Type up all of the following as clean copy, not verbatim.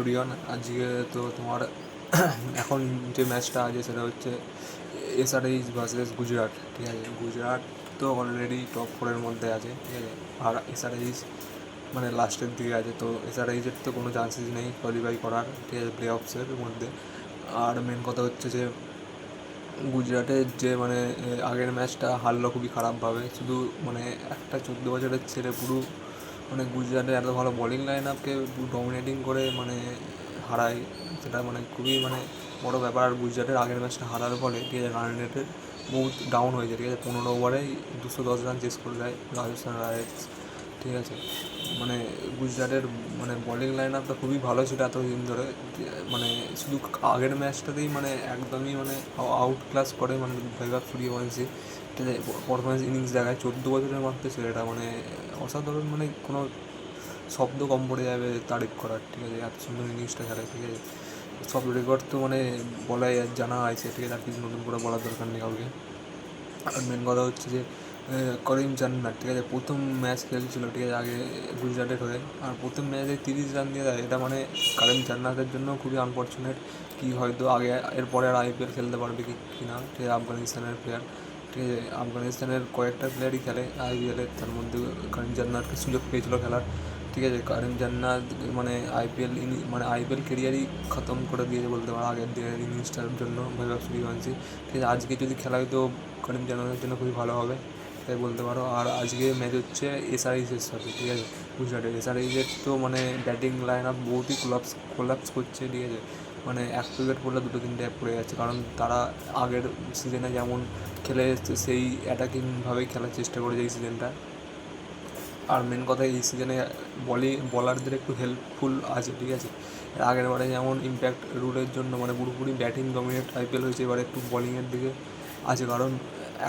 রিয়ন। আজকে তো তোমার এখন যে ম্যাচটা আছে সেটা হচ্ছে এসআরএইচ ভার্সেস গুজরাট। ঠিক আছে, গুজরাট তো অলরেডি টপ ফোরের মধ্যে আছে, ঠিক আছে, আর এসআরএইচ মানে লাস্টের দিকে আছে। তো এসআরএইচের তো কোনো চান্সেস নেই কোয়ালিফাই করার, ঠিক আছে, প্লে অফসের মধ্যে। আর মেন কথা হচ্ছে যে গুজরাটের যে মানে আগের ম্যাচটা হারলো খুবই খারাপভাবে, শুধু মানে একটা 14 বছরের ছেলে পুরো মানে গুজরাটের এত ভালো বোলিং লাইন আপকে ডমিনেটিং করে মানে হারায়, সেটা মানে খুবই মানে বড় ব্যাপার। আর গুজরাটের আগের ম্যাচটা হারার ফলে, ঠিক আছে, রান রেটের বহুত ডাউন হয়েছে, ঠিক আছে, 15 ওভারেই 210 রান চেস করে দেয় রাজস্থান রয়্যালস, ঠিক আছে। মানে গুজরাটের মানে বোলিং লাইন আপটা খুবই ভালো ছিল এতদিন ধরে, মানে শুধু আগের ম্যাচটাতেই মানে একদমই মানে আউট ক্লাস করে মানে বৈভব সূর্যবংশী, ঠিক আছে, পারফরমেন্স ইনিংস দেখায়। 14 বছরের মাত্র ছেলেটা মানে অসাধারণ, মানে কোনো শব্দ কম পড়ে যাবে তারিফ করার, ঠিক আছে, এত সুন্দর ইনিংসটা খেলে, ঠিক আছে। সব রেকর্ড তো মানে বলাই জানা আছে, ঠিক আছে, আর কিছু নতুন করে বলার দরকার নেই কাউকে। আর মেন কথা হচ্ছে যে করিম জান্নাত, ঠিক আছে, প্রথম ম্যাচ খেলছিল, ঠিক আছে, আগে গুজরাটের হয়ে, আর প্রথম ম্যাচে 30 রান দিয়ে দেয়। এটা মানে করিম জান্নাতের জন্য খুবই আনফর্চুনেট, কি হয়তো আগে এরপরে আর আইপিএল খেলতে পারবে কি না, ঠিক আছে। আফগানিস্তানের প্লেয়ার, ঠিক আছে, আফগানিস্তানের কয়েকটা প্লেয়ারই খেলে আইপিএলে, তার মধ্যে করিম জান্নাতকে সুযোগ পেয়েছিল খেলার, ঠিক আছে। করিম জান্নাত মানে আইপিএল কেরিয়ারই খতম করে দিয়েছে বলতে পারো আগের দিনের ইনিংসটার জন্য বৈভব সূর্যবংশী, ঠিক আছে। আজকে যদি খেলা হয় তো করিম জান্নাতের জন্য খুবই ভালো হবে, তাই বলতে পারো। আর আজকে ম্যাচ হচ্ছে এসআরএইচের সাথে, ঠিক আছে, গুজরাটের। এসআরএইচের তো মানে ব্যাটিং লাইন আপ বহুতই কোলাপস করছে, ঠিক আছে, মানে এক উইকেট পড়লে দুটো তিনটে পড়ে যাচ্ছে, কারণ তারা আগের সিজনে যেমন খেলে এসছে সেই অ্যাটাকিংভাবেই খেলার চেষ্টা করেছে এই সিজনটা। আর মেন কথা এই সিজনে বলারদের একটু হেল্পফুল আছে, ঠিক আছে। আগের বারে যেমন ইম্প্যাক্ট রুলের জন্য মানে পুরোপুরি ব্যাটিং ডমিনেট আইপিএল হয়েছে, এবারে একটু বলিংয়ের দিকে আছে, কারণ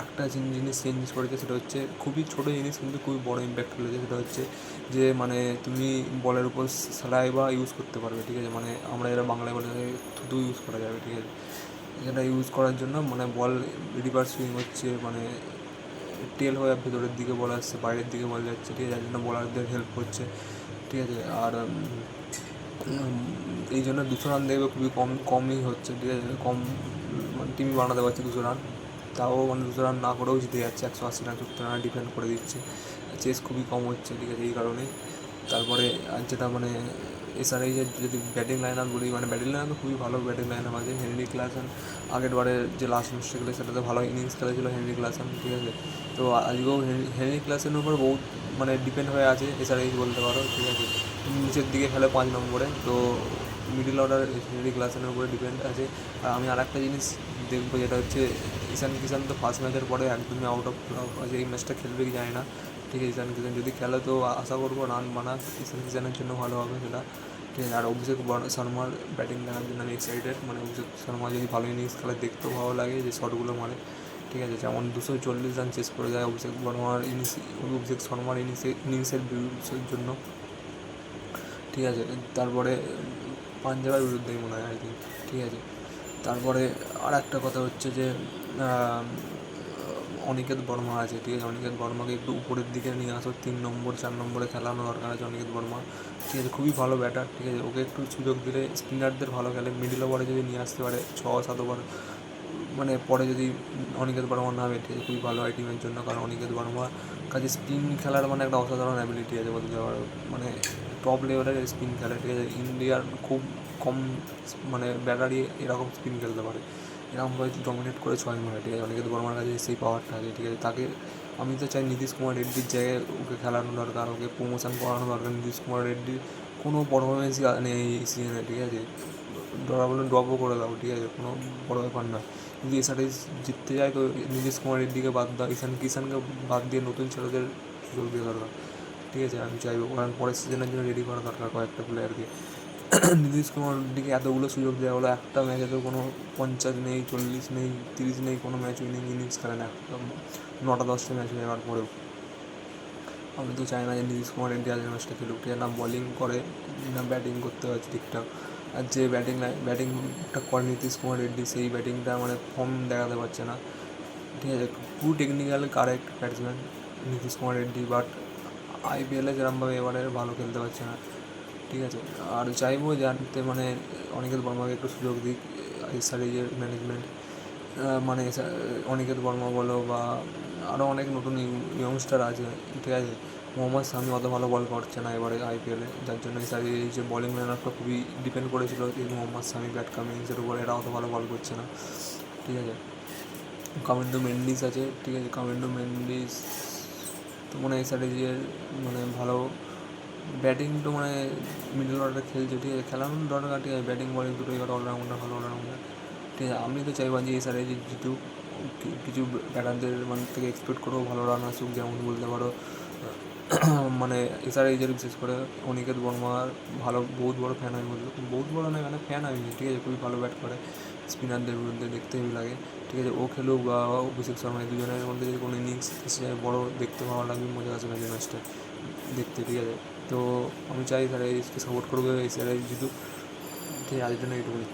একটা জিনিস চেঞ্জ করেছে, সেটা হচ্ছে খুবই ছোটো জিনিস কিন্তু খুবই বড় ইম্প্যাক্ট ফেলেছে। সেটা হচ্ছে যে মানে তুমি বলের উপর সেলাই বা ইউজ করতে পারবে, ঠিক আছে, মানে আমরা এরা বাংলায় বলে থুতু ইউজ করা যাবে, ঠিক আছে। এটা ইউজ করার জন্য মানে বল রিভার্স সুইং হচ্ছে, মানে টেল হয়ে ভেতরের দিকে বল আসছে, বাইরের দিকে বল যাচ্ছে, ঠিক আছে, যার জন্য বলারদের হেল্প করছে, ঠিক আছে। আর এই জন্য 200 রান দেখবে খুবই কমই হচ্ছে, ঠিক আছে, কম মানে টিমই বানাতে পারছে 200 রান, তাও মানে 200 রান না করেও জিতে যাচ্ছে, 180 রান 70 রান ডিফেন্ড করে দিচ্ছে। চেস খুবই কম হচ্ছে, ঠিক আছে, এই কারণেই। তারপরে যেটা মানে এসআরএইচের যদি ব্যাটিং লাইন আপ বলি, মানে ব্যাটিং লাইন আপ তো খুবই ভালো ব্যাটিং লাইন আপ আছে। হেনরি ক্লাসেন আগের বারে যে লাস্ট ম্যাচটা খেলে সেটাতে ভালো ইনিংস খেলেছিল হেনরি ক্লাসেন, ঠিক আছে। তো আজকেও হেনরি ক্লাসেনের উপর বহুত মানে ডিপেন্ড হয়ে আছে এসআরএইচ বলতে পারো, ঠিক আছে। নিচের দিকে খেলে 5 নম্বরে, তো মিডিল অর্ডার হেনরি ক্লাসেনের উপরে ডিপেন্ড আছে। আর আমি আর একটা জিনিস দেখবো, যেটা হচ্ছে ঈশান কিষান তো ফার্স্ট ম্যাচের পরে একদমই আউট অফ আছে, এই ম্যাচটা খেলবে কি যায় না, ঠিক আছে। ঈশান কিষান যদি খেলে তো আশা করবো রান বানাক, ঈশান কিষানের জন্য ভালো হবে সেটা, ঠিক আছে। আর অভিষেক শর্মার ব্যাটিং দেখার জন্য আমি এক্সাইটেড, মানে অভিষেক শর্মা যদি ভালো ইনিংস খেলে দেখতেও ভালো লাগে, যে শটগুলো মারে, ঠিক আছে, যেমন 240 রান চেস করে যায় অভিষেক শর্মার ইনিংসের জন্য, ঠিক আছে। তারপরে পাঞ্জাবের বিরুদ্ধেই মনে হয়, আই থিঙ্ক, ঠিক আছে। তারপরে আর একটা কথা হচ্ছে যে অনিকেত বর্মা আছে, ঠিক আছে, অনিকেত বর্মাকে একটু উপরের দিকে নিয়ে আসো, 3 নম্বর 4 নম্বরে খেলানো দরকার আছে অনিকেত বর্মা, ঠিক আছে, খুবই ভালো ব্যাটার, ঠিক আছে, ওকে একটু সুযোগ দিলে স্পিনারদের ভালো খেলে, মিডিল ওভারে যদি নিয়ে আসতে পারে 6-7 ওভার মানে পরে যদি অনিকেত বর্মা নামে, ঠিক আছে, খুবই ভালো হয় টিমের জন্য, কারণ অনিকেত বর্মার কাছে স্পিন খেলার মানে একটা অসাধারণ অ্যাবিলিটি আছে বলতে পারো, মানে টপ লেভেলের স্পিন খেলে, ঠিক আছে। ইন্ডিয়ার খুব কম মানে ব্যাটারই এরকম স্পিন খেলতে পারে, এরকমভাবে ডমিনেট করে 6 মারে, ঠিক আছে। অনিকেত বর্মার কাছে সেই পাওয়ারটা আছে, ঠিক আছে। তাকে আমি তো চাই নীতিশ কুমার রেড্ডির জায়গায় ওকে খেলানো দরকার, ওকে প্রমোশন করানো দরকার। নীতিশ কুমার রেড্ডির কোনো পারফরমেন্সই নেই এই সিজনে, ঠিক আছে, ধরা বলে ড্রপও করে দাও, ঠিক আছে, কোনো বড় ব্যাপার নয়। যদি এসআরএইচ জিততে যায় তো নীতিশ কুমার রেড্ডিকে বাদ দাও, ঈশান কিষানকে বাদ দিয়ে নতুন ছেলেদের সুযোগ দেওয়া দরকার, ঠিক আছে, আমি চাইবো, কারণ পরের সিজনের জন্য রেডি করা দরকার কয়েকটা প্লেয়ারকে। নীতিশ কুমার রেড্ডিকে এতগুলো সুযোগ দেওয়া হলো, একটা ম্যাচে তো কোনো 50 নেই, 40 নেই, 30 নেই, কোনো ম্যাচ উইনিং ইনিংস খেলে না, 9টা 10টা ম্যাচ হয়ে যাওয়ার পরেও। আমি তো চাই না যে নীতিশ কুমার রেড্ডি আজকের ম্যাচটা খেলুক, ঠিক আছে, না বলিং করে না ব্যাটিং করতে পারছে ঠিকঠাক। আর যে ব্যাটিংটা করে নীতিশ কুমার রেড্ডি, সেই ব্যাটিংটা মানে ফর্ম দেখাতে পারছে না, ঠিক আছে। পুরো technical correct batsman Nitish Kumar Reddy, but আইপিএলে যেরকমভাবে এবারে ভালো খেলতে পারছে না, ঠিক আছে। আর চাইবো যাতে মানে অনিকেত বর্মাকে একটু সুযোগ দিক এসআরএইচের ম্যানেজমেন্ট, মানে অনিকেত বর্মা বলো বা আরও অনেক নতুন ইয়ংস্টার আছে, ঠিক আছে। মোহাম্মদ শামি অত ভালো বল করছে না এবারে আইপিএলে, যার জন্য এই যে বলিং লাইনআপটা খুবই ডিপেন্ড করেছিল এই মোহাম্মদ শামি, প্যাট কামিন্সের উপর, এরা অত ভালো বল করছে না, ঠিক আছে। কামেন্ডো মেন্ডিস আছে, ঠিক আছে। কামেন্ডো মেন্ডিস তো মানে এসআরএইচের মানে ভালো ব্যাটিং তো মানে মিডল অর্ডারে খেলছে, ঠিক আছে। খেলানোর দরকার, ঠিক আছে। ব্যাটিং বলিং দুটোই করে অলরাউন্ডার, ভালো অলরাউন্ডার, ঠিক আছে। আমি তো চাইবো যে এসআরএইচ জিতুক, কিছু ব্যাটারদের মানে থেকে এক্সপেক্ট করেও ভালো রান আসুক, যেমন বলতে পারো মানে এসআরএইচের বিশেষ করে অনিকেত বর্মার ভালো বহুত বড় ফ্যান আমি বলবো, বহুত বড় নয় মানে ফ্যান আমি, ঠিক আছে। খুবই ভালো ব্যাট করে, স্পিনারদের বিরুদ্ধে দেখতে হেভি লাগে, ঠিক আছে। ও খেলুক বা অভিষেক শর্মা, এই দুজনের মধ্যে যদি কোনো ইনিংস এসে যায় বড়, দেখতে ভালো লাগবে, মজা আসবে এই ম্যাচটা দেখতে, ঠিক আছে। তো আমি চাই স্যার এইচকে সাপোর্ট করবে, এই স্যার এইচ জিতুক, ঠিক আছে। আজকের জন্য এইটুকুই।